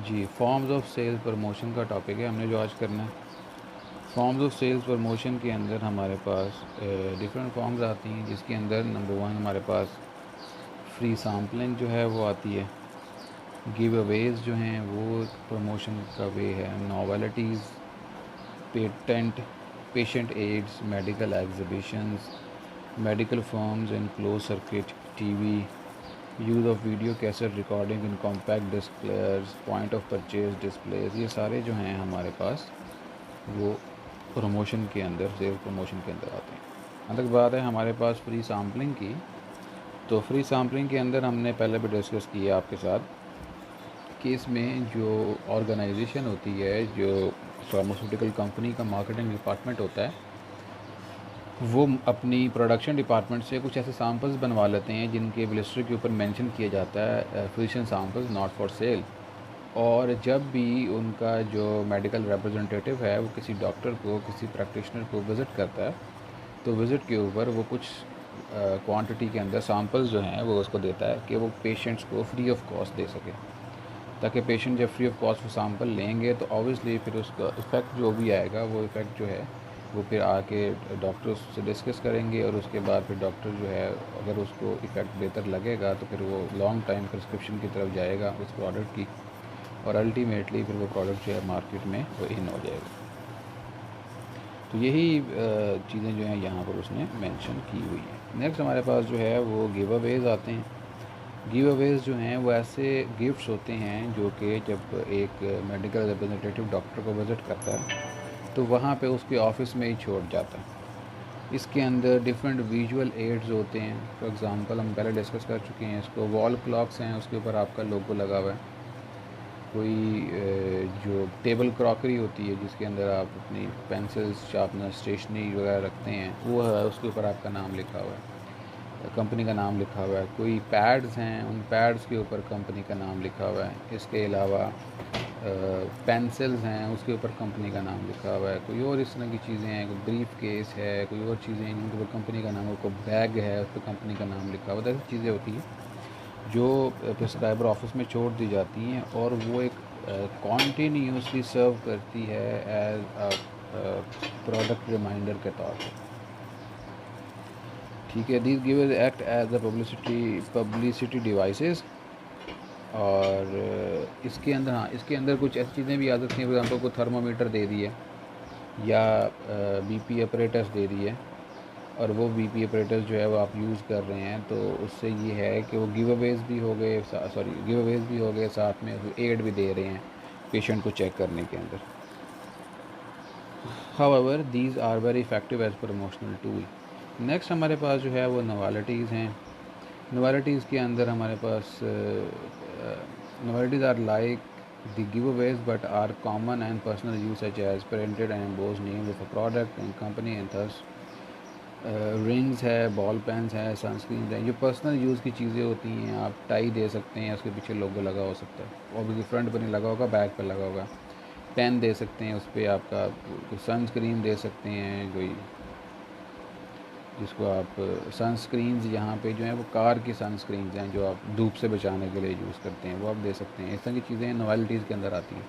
Ji, forms of sales promotion का topic है हमने जो आज करना है। फॉर्म्स ऑफ सेल्स प्रमोशन के अंदर हमारे पास डिफरेंट फॉर्म्स आती हैं, जिसके अंदर नंबर 1 हमारे पास फ्री सैम्पलिंग जो है वो आती है। गिव अवेज जो हैं वो प्रमोशन का वे है। Novelties, patent, patient aids, medical exhibitions, medical forms in close circuit TV, use of video cassette recording in compact disc players, point of purchase displays, ये सारे जो हैं हमारे पास वो प्रमोशन के अंदर, सेल्स प्रमोशन के अंदर आते हैं। जहाँ तक बात है हमारे पास फ्री सैम्पलिंग की, तो फ्री सैम्पलिंग के अंदर हमने पहले भी डिस्कस किया आपके साथ कि इसमें जो ऑर्गेनाइजेशन होती है, जो फार्मास्यूटिकल कंपनी का मार्केटिंग डिपार्टमेंट होता है, वो अपनी प्रोडक्शन डिपार्टमेंट से कुछ ऐसे सैम्पल्स बनवा लेते हैं जिनके ब्लिस्टर के ऊपर मेंशन किया जाता है physician samples not for sale. और जब भी उनका जो मेडिकल रिप्रेजेंटेटिव है वो किसी डॉक्टर को, किसी प्रैक्टिशनर को विज़िट करता है, तो विज़िट के ऊपर वो कुछ क्वांटिटी के अंदर सैम्पल्स जो हैं वो उसको देता है कि वो पेशेंट्स को फ्री ऑफ कॉस्ट दे सके, ताकि पेशेंट जब फ्री ऑफ कॉस्ट वो सैम्पल लेंगे तो ऑब्वियसली फिर उसका इफ़ेक्ट जो भी आएगा, वो इफ़ेक्ट जो है वो फिर आके डॉक्टर से डिस्कस करेंगे, और उसके बाद फिर डॉक्टर जो है अगर उसको इफ़ेक्ट बेहतर लगेगा तो फिर वो लॉन्ग टाइम प्रिस्क्रिप्शन की तरफ जाएगा उस प्रोडक्ट की, और अल्टीमेटली फिर वो प्रोडक्ट जो है मार्केट में वो इन हो जाएगा। तो यही चीज़ें जो हैं यहाँ पर उसने मेंशन की हुई हैं। नेक्स्ट हमारे पास जो है वो गिव अवेज आते हैं। गिव अवेज जो हैं वो ऐसे गिफ्ट्स होते हैं जो कि जब एक मेडिकल रिप्रेजेंटेटिव डॉक्टर को विज़िट करता है तो वहाँ पे उसके ऑफिस में ही छोड़ जाता है। इसके अंदर डिफरेंट विजुअल एड्स होते हैं। फॉर एग्ज़ाम्पल हम पहले डिस्कस कर चुके हैं इसको, वॉल क्लॉक्स हैं, उसके ऊपर आपका लोगो लगा हुआ है। कोई जो टेबल क्रॉकरी होती है जिसके अंदर आप अपनी पेंसिल्स, शार्पनर, स्टेशनरी वगैरह रखते हैं, वो है, उसके ऊपर आपका नाम लिखा हुआ है, कंपनी का नाम लिखा हुआ है। कोई पैड्स हैं, उन पैड्स के ऊपर कंपनी का नाम लिखा हुआ है। इसके अलावा पेंसिल्स हैं, उसके ऊपर कंपनी का नाम लिखा हुआ है। कोई और इस तरह की चीज़ें हैं, कोई ब्रीफ केस है, कोई और चीज़ें हैं जिनके ऊपर कंपनी का नाम है, कोई बैग है उस पर कंपनी का नाम लिखा हुआ है। ऐसी चीज़ें होती हैं जो प्रिस्क्राइबर ऑफिस में छोड़ दी जाती हैं, और वो एक कॉन्टीन्यूसली सर्व करती है एज अ प्रोडक्ट रिमाइंडर के तौर पर। ठीक है, these give act as the publicity devices. और इसके अंदर, हाँ, इसके अंदर कुछ ऐसी चीज़ें भी आ सकती हैं। फॉर एग्जाम्पल को थर्मामीटर दे दिए या बीपी ऑपरेटर्स दे दिए, और वो बीपी ऑपरेटर्स जो है वो आप यूज़ कर रहे हैं, तो उससे ये है कि वो गिव अवेज भी हो गए, गिव अवेज भी हो गए, साथ में एड भी दे रहे हैं पेशेंट को चेक करने के अंदर। However these are very effective as promotional tool. Next हमारे पास जो है वो नॉवेलिटीज़ हैं। नॉवेलिटीज़ के अंदर हमारे पास novelties are like the giveaways but are common and personal use such as printed and embossed name of a product and company and thus rings है, बॉल पेन्स है, सनस्क्रीन है। ये पर्सनल यूज़ की चीज़ें होती हैं। आप tie दे सकते हैं, उसके पीछे लोगो लगा हो सकता है, ऑब्वियसली फ्रंट पर नहीं लगा होगा, बैक पर लगा होगा। पेन दे सकते हैं, उस पर आपका कोई सनस्क्रीन दे सकते हैं, कोई जिसको आप सनस्क्रीन्स यहाँ पे जो है वो कार की सनस्क्रीन्स हैं जो आप धूप से बचाने के लिए यूज़ करते हैं, वो आप दे सकते हैं। इस तरह की चीज़ें नॉवेल्टीज़ के अंदर आती हैं।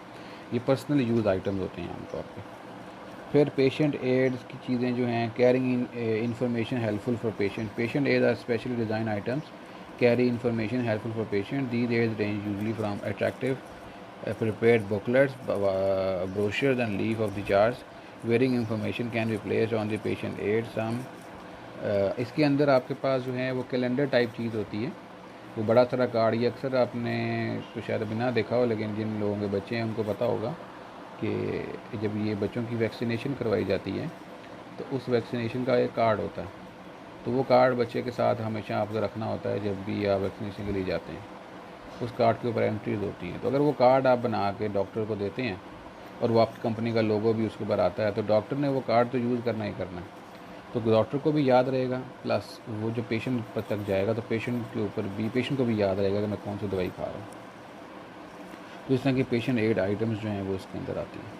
ये पर्सनल यूज़ आइटम्स होते हैं आमतौर पर। फिर पेशेंट एड्स की चीज़ें जो हैं, caring information helpful for patient. Patient aids are specially design items carry information helpful for patient. These aids range usually from attractive prepared booklets, brochures and leaf of the charts. Varying information can be placed on the patient aid. Some इसके अंदर आपके पास जो है वो calendar type चीज़ होती है, वो बड़ा सारा कार्ड। ये अक्सर आपने तो शायद अभी ना देखा हो, लेकिन जिन लोगों के बच्चे हैं उनको पता होगा कि जब ये बच्चों की वैक्सीनेशन करवाई जाती है तो उस वैक्सीनेशन का एक कार्ड होता है। तो वो कार्ड बच्चे के साथ हमेशा आपको रखना होता है जब भी आप वैक्सीनेशन के लिए जाते हैं। उस कार्ड के ऊपर एंट्रीज होती हैं। तो अगर वो कार्ड आप बना के डॉक्टर को देते हैं और वो आपकी कंपनी का लोगो भी उसके ऊपर आता है, तो डॉक्टर ने वो कार्ड तो यूज़ करना ही करना है। तो डॉक्टर को भी याद रहेगा, प्लस वो जो पेशेंट तक जाएगा तो पेशेंट के ऊपर भी, पेशेंट को भी याद रहेगा कि मैं कौन सी दवाई खा रहा हूँ। तो इस तरह की पेशेंट एड आइटम्स जो हैं वो इसके अंदर आती हैं।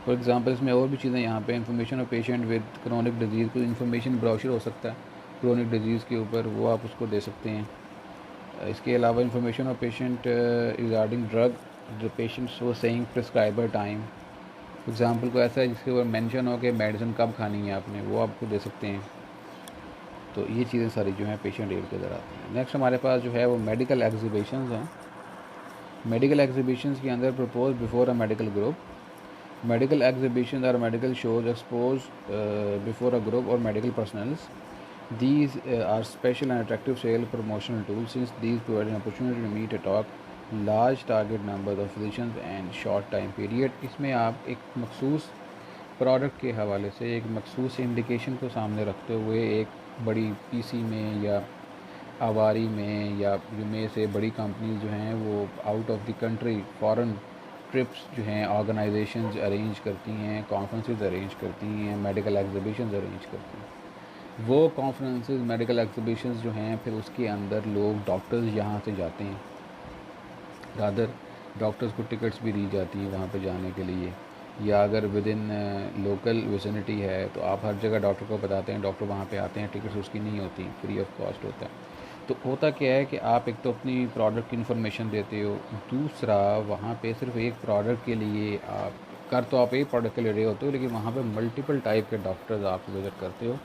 फॉर एग्जांपल इसमें और भी चीज़ें यहाँ पे, information of patient with chronic disease, कोई इन्फॉर्मेशन ब्रोशर हो सकता है क्रोनिक डिजीज़ के ऊपर, वो आप उसको दे सकते हैं। इसके अलावा information of patient regarding drug the patients वो सेइंग प्रिस्क्राइबर टाइम, एग्ज़ाम्पल को ऐसा है जिसके ऊपर मेंशन हो कि मेडिसिन कब खानी है आपने, वो आपको दे सकते हैं। तो ये चीज़ें सारी जो हैं पेशेंट एड के अंदर आती हैं। नेक्स्ट हमारे पास जो है वो मेडिकल एग्जीबिशंस हैं। मेडिकल एग्जीबिशंस के अंदर propose before a medical group, medical exhibitions are medical shows expose before a group और medical personals. These are special and attractive sale promotional tools since these provide an opportunity to meet a talk large target numbers of physicians and short time period। इसमें आप एक मखसूस product के हवाले से एक मखसूस इंडिकेशन को सामने रखते हुए एक बड़ी पीसी में या आवारी में या में से बड़ी कंपनीज जो हैं वो out of the country foreign trips जो हैं ऑर्गेनाइजेशंस अरेंज करती हैं, कॉन्फ्रेंसेस अरेंज करती हैं, मेडिकल एग्जीबिशंस अरेंज करती हैं। वो कॉन्फ्रेंसेस मेडिकल एग्जीबिशंस जो हैं फिर उसके अंदर लोग डॉक्टर्स यहाँ से जाते हैं, रादर डॉक्टर्स को टिकट्स भी दी जाती हैं वहाँ पे जाने के लिए, या अगर विद इन लोकल विसिनिटी है तो आप हर जगह डॉक्टर को बताते हैं, डॉक्टर वहाँ पे आते हैं, टिकट्स उसकी नहीं होती, फ्री ऑफ कॉस्ट होता है। तो होता क्या है कि आप एक तो अपनी प्रोडक्ट की इन्फॉर्मेशन देते हो, दूसरा वहाँ पे सिर्फ एक प्रोडक्ट के लिए आप कर तो आप एक प्रोडक्ट के लिए रहे होते हो, लेकिन वहाँ पे मल्टीपल टाइप के डॉक्टर्स आप विज़िट करते हो।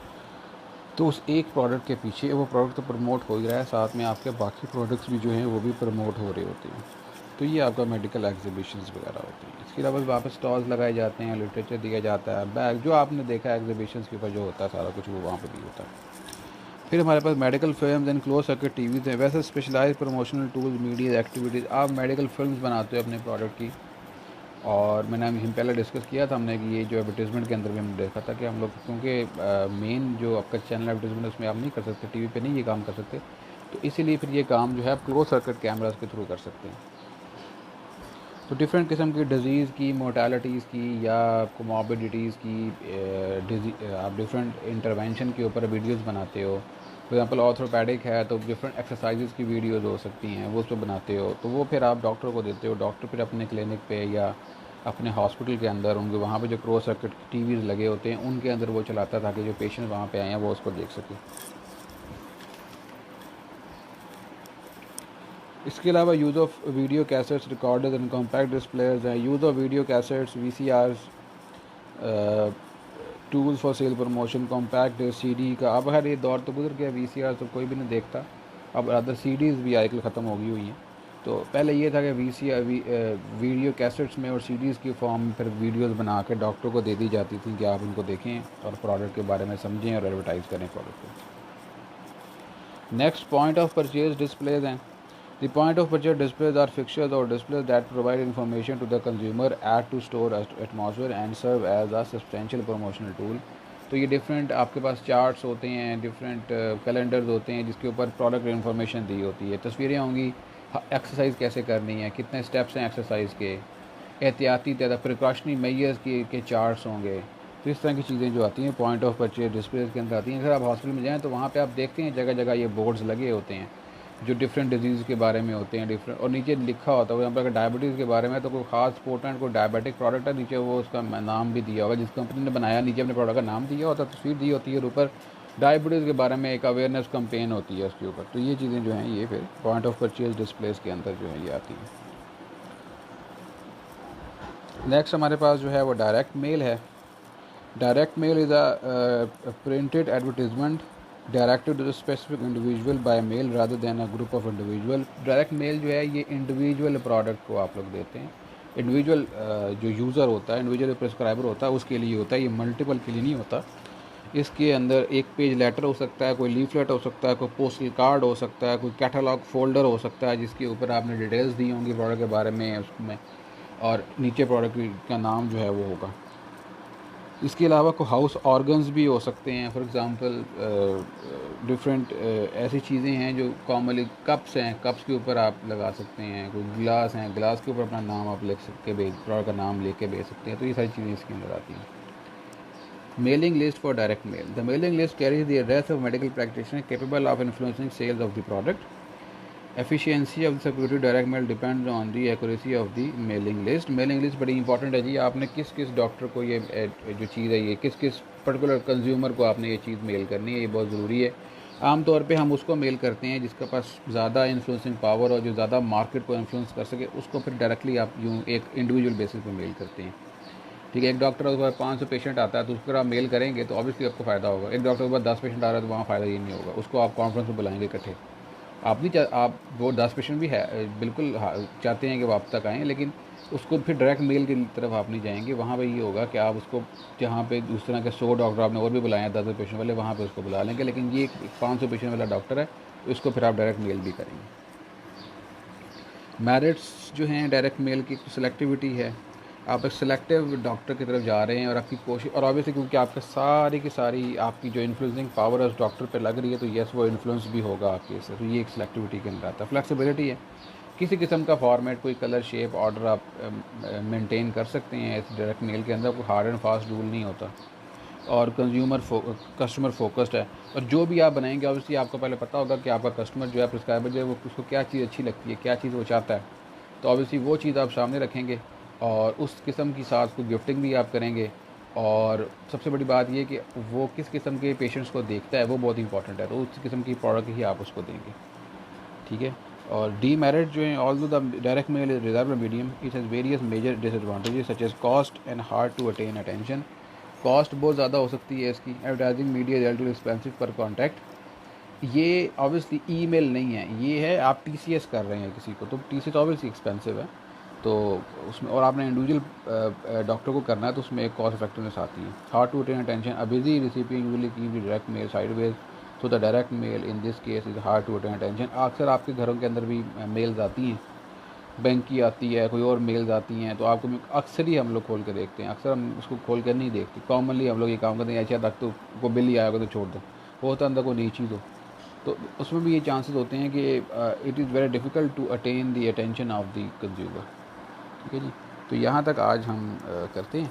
तो उस एक प्रोडक्ट के पीछे वो प्रोडक्ट तो प्रमोट हो ही रहा है, साथ में आपके बाकी प्रोडक्ट्स भी जो हैं वो भी प्रमोट हो रहे होते हैं। तो ये आपका मेडिकल एग्जीबिशंस वगैरह होते हैं। इसके अलावा वापस स्टॉल्स लगाए जाते हैं, लिटरेचर दिया जाता है, बैग जो आपने देखा है एग्जीबिशंस के ऊपर जो होता है सारा कुछ वो वहाँ पर भी होता है। फिर हमारे पास medical films and close circuit TVs हैं। वैसे specialise promotional tools, media activities, आप मेडिकल फिल्म्स बनाते हो अपने प्रोडक्ट की, और मैंने हम पहले डिस्कस किया था हमने कि ये जो एडवर्टीज़मेंट के अंदर भी हमने देखा था कि हम लोग क्योंकि मेन जो आपका चैनल एडवर्टीज़मेंट उसमें आप नहीं कर सकते, टीवी पे नहीं ये काम कर सकते, तो इसीलिए फिर ये काम जो है आप क्लोज सर्किट कैमरास के थ्रू कर सकते हैं। तो डिफरेंट किस्म की डिज़ीज़ की, मोर्टेलिटीज़ की या कोमॉर्बिडिटीज़ की आप डिफरेंट इंटरवेंशन के ऊपर वीडियोस बनाते हो। फॉर एग्जांपल ऑर्थोपेडिक है तो डिफरेंट एक्सरसाइजेज की वीडियोस हो सकती हैं, वो उस पर बनाते हो, तो वो फिर आप डॉक्टर को देते हो, डॉक्टर फिर अपने क्लिनिक पे या अपने हॉस्पिटल के अंदर उनके वहाँ पे जो क्रॉस सर्किट टीवीज़ लगे होते हैं उनके अंदर वो चलाता था कि जो पेशेंट वहाँ पे आए हैं वो उसको देख सके। इसके अलावा use of video cassettes, recorders and compact disc players हैं। Use of video cassettes, VCRs, tools for sale promotion, compact CD का अब हर ये दौर तो गुजर गया, VCR तो कोई भी नहीं देखता, अब अदर CDs भी आजकल ख़त्म हो गई हुई हैं। तो पहले ये था कि वीडियो कैसेट्स में और CDs की फॉर्म में फिर वीडियोस बना के डॉक्टर को दे दी जाती थी कि आप इनको देखें और प्रोडक्ट के बारे में समझें और एडवर्टाइज़ करें प्रोडक्ट को। Next point of purchase displays हैं। The point of purchase displays are fixtures or displays that provide information to the consumer, add to store atmosphere and serve as a substantial promotional tool। तो ये different आपके पास charts होते हैं, different calendars होते हैं जिसके ऊपर प्रोडक्ट इन्फॉर्मेशन दी होती है, तस्वीरें होंगी, एक्सरसाइज कैसे करनी है, कितने स्टेप्स हैं एक्सरसाइज के, एहतियाती प्रिकॉशनरी मेजर्स के चार्ट्स होंगे। तो इस तरह की चीज़ें जो आती हैं पॉइंट ऑफ परचेज डिस्प्लेज के अंदर आती हैं। अगर आप हॉस्पिटल में जाएँ तो वहाँ पर आप देखते हैं जगह जगह ये बोर्ड्स लगे होते हैं जो डिफरेंट डिजीज़ के बारे में होते हैं, डिफरेंट, और नीचे लिखा होता है यहाँ पर अगर डायबिटीज़ के बारे में तो कोई ख़ास पोर्टेंट कोई डायबिटिक प्रोडक्ट है, नीचे वो उसका नाम भी दिया होगा, जिस कंपनी ने बनाया नीचे अपने प्रोडक्ट का नाम दिया होता है, तस्वीर दी होती है और ऊपर डायबिटीज़ के बारे में एक अवेयरनेस कैंपेन होती है उसके ऊपर। तो ये चीज़ें जो हैं ये फिर पॉइंट ऑफ परचेज डिस्प्लेस के अंदर जो है ये आती हैं। नेक्स्ट हमारे पास जो है वो डायरेक्ट मेल है। Direct mail is a printed advertisement directed to the specific individual by mail rather than a group of individual. Direct mail जो है ये इंडिविजुअल प्रोडक्ट को आप लोग देते हैं, इंडिविजुअल जो यूज़र होता है, इंडिविजुअल प्रिस्क्राइबर होता है उसके लिए होता है, ये मल्टीपल के लिए नहीं होता। इसके अंदर एक पेज लेटर हो सकता है, कोई लीफलेट हो सकता है, कोई पोस्टल कार्ड हो सकता है, कोई कैटलॉग फोल्डर हो सकता है जिसके ऊपर आपने डिटेल्स दी होंगी प्रोडक्ट के बारे में उसमें, और नीचे प्रोडक्ट का नाम जो है वो होगा। इसके अलावा कोई हाउस ऑर्गन्स भी हो सकते हैं, फॉर एग्ज़ाम्पल डिफरेंट ऐसी चीज़ें हैं जो कॉमनली कप्स हैं, कप्स के ऊपर आप लगा सकते हैं, कोई गिलास हैं, गिलास के ऊपर अपना नाम आप लिख सकते प्रोडक्ट का नाम लिख के भेज सकते हैं। तो ये सारी चीज़ें इसके अंदर आती हैं। Mailing list for direct mail. The mailing list carries the address of medical practitioner capable of influencing sales of the product. Efficiency of the security direct mail depends on the accuracy of the mailing list. Mailing list बड़ी important है जी, आपने किस किस doctor को ये जो चीज़ है ये किस किस पर्टिकुलर कंज्यूमर को आपने ये चीज़ मेल करनी है, ये बहुत ज़रूरी है। आम तौर पे हम उसको मेल करते हैं जिसके पास ज़्यादा इन्फ्लुएंसिंग पावर और जो ज़्यादा मार्केट को इन्फ्लुएंस कर सके, उसको फिर डायरेक्टली आप यूँ एक इंडिविजुअल बेसिस पे मेल करते हैं। ठीक है, एक डॉक्टर के पास 500 पेशेंट आता है तो उसको आप मेल करेंगे तो ऑब्वियसली आपको फ़ायदा होगा। एक डॉक्टर के पास 10 पेशेंट आ रहा है तो वहाँ फ़ायदा ये नहीं होगा, उसको आप कॉन्फ्रेंस में बुलाएंगे इकट्ठे। आप नहीं आप वो 10 पेशेंट भी है बिल्कुल चाहते हैं कि वो आप तक आएँ, लेकिन उसको फिर डायरेक्ट मेल की तरफ आप नहीं जाएंगे। वहाँ पे ये होगा कि आप उसको जहाँ पे उस तरह के 100 डॉक्टर आपने और भी बुलाए हैं 10 पेशेंट वाले, वहाँ पे उसको बुला लेंगे। लेकिन ये 500 पेशेंट वाला डॉक्टर है, उसको फिर आप डायरेक्ट मेल भी करेंगे। मेरिट्स जो हैं डायरेक्ट मेल की, सिलेक्टिविटी है। आप एक सिलेक्टिव डॉक्टर की तरफ जा रहे हैं और आपकी कोशिश, और ऑब्वियसली क्योंकि आपका सारी की सारी आपकी जो इन्फ्लुएंसिंग पावर है उस डॉक्टर पे लग रही है, तो यस वो इन्फ्लुएंस भी होगा आपके से। तो ये एक सिलेक्टिविटी के अंदर आता है। फ्लेक्सिबिलिटी है, किसी किस्म का फॉर्मेट, कोई कलर, शेप, ऑर्डर आप मेंटेन कर सकते हैं इस डायरेक्ट मेल के अंदर। कोई हार्ड एंड फास्ट रूल नहीं होता। और कस्टमर फोकस्ड है। और जो भी आप बनाएंगे ऑब्वियसली आपको पहले पता होगा कि आपका कस्टमर जो है, प्रिस्क्राइबर जो है, वो उसको क्या चीज़ अच्छी लगती है, क्या चीज़ वो चाहता है। तो ऑब्वियसली वो चीज़ आप सामने रखेंगे और उस किस्म की साथ को गिफ्टिंग भी आप करेंगे। और सबसे बड़ी बात ये कि वो किस किस्म के पेशेंट्स को देखता है वो बहुत इंपॉर्टेंट है, तो उस किस्म की प्रोडक्ट ही आप उसको देंगे। ठीक है। और डी मेरिट जो है, although the direct mail is reserve medium, it has various major disadvantages such as cost and hard to attain attention. Cost बहुत ज़्यादा हो सकती है इसकी। Advertising media is relatively expensive per contact. ये ऑब्वियसली ईमेल नहीं है, ये है आप टीसीएस कर रहे हैं किसी को, तो टीसीएस ऑब्वियसली एक्सपेंसिव है। तो उसमें और आपने इंडिविजुअल डॉक्टर को करना है तो उसमें एक कॉस्ट इफेक्टिवनेस आती है। Hard to attain attention, a busy recipient usually keep the direct mail sideways, so the direct mail in this case is hard to attain attention. अक्सर आपके घरों के अंदर भी मेल्स आती हैं, बैंक की आती है, कोई और मेल्स आती हैं, तो आपको अक्सर ही हम लोग खोल के देखते हैं। अक्सर हम उसको खोल कर नहीं देखते। कॉमनली हम लोग ये काम करते हैं, अच्छा रख तो को बिल ही आएगा तो छोड़ दो, वो होता अंदर कोई नई चीज़ हो। तो उसमें भी ये चांसेस होते हैं कि it is very difficult to attain the attention of the consumer. ठीक है जी। तो यहाँ तक आज हम करते हैं।